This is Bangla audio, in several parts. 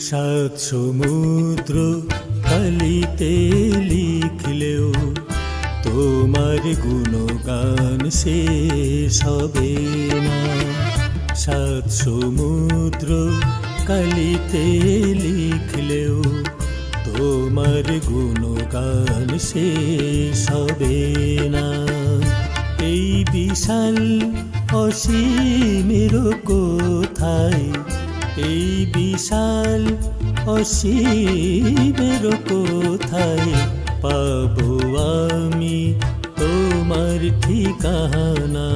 সাত সমুদ্র কালিতে লিখলেও তোমার গুণগান শেষ হবে না। সাত সমুদ্র কালিতে লিখলেও তোমার গুণগান শেষ হবে না। এই বিশাল অসীমের কোথায়, এই বিশাল অসীমের কোথায় পাবো আমি তোমার ঠিকানা।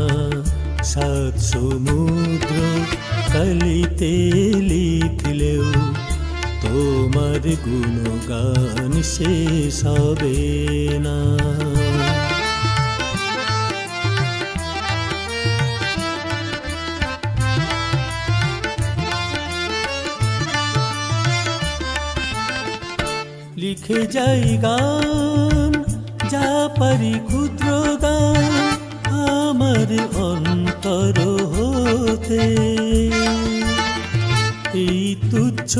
সাত সমুদ্র কালিতে লিখলেও তোমার গুণগান শেষ হবে না। লিখে যাই গান যা পারি ক্ষুদ্র দান আমার অন্তর হতে। এই তুচ্ছ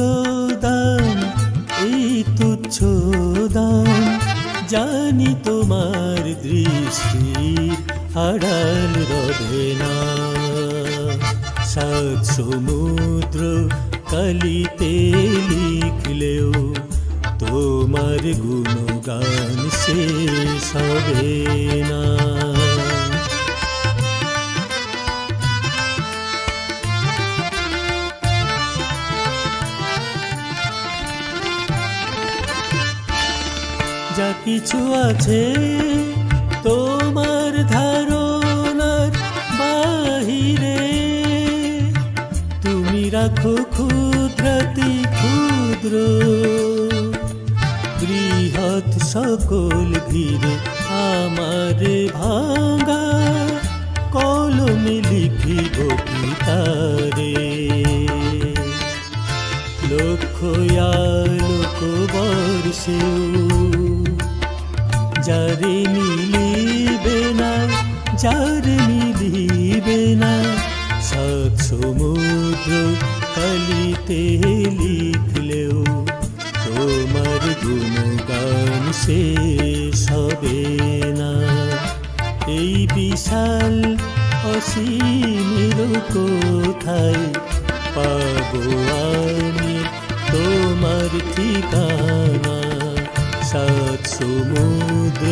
দান, এই তুচ্ছ দান জানি তোমার দৃষ্টির আড়াল রবে না। সাত সমুদ্র কালিতে লিখলেও তোমার গুণগান শেষ হবে না। যা কিছু আছে তোমার ধারণার বাহিরে, তুমি রাখো ক্ষুদ্রাতি ক্ষুদ্র। বৃহৎ সকল ঘিরে আমার ভাঙা কলমে লিখিব পিতারে। লক্ষ আলোক বর্ষেও যারে মিলিবে না, যারে মিলিবে না। সাত সমুদ্র কালিতে লিখলেও তোমার গুণগান শেষ হবে না। এই বিশাল অসীমের কোথায় পাবো আমি তোমার ঠিকানা। সাত সমুদ্র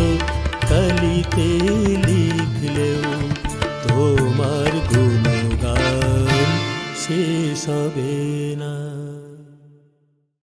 কালিতে লিখলেও তোমার গুণগান শেষ হবে না।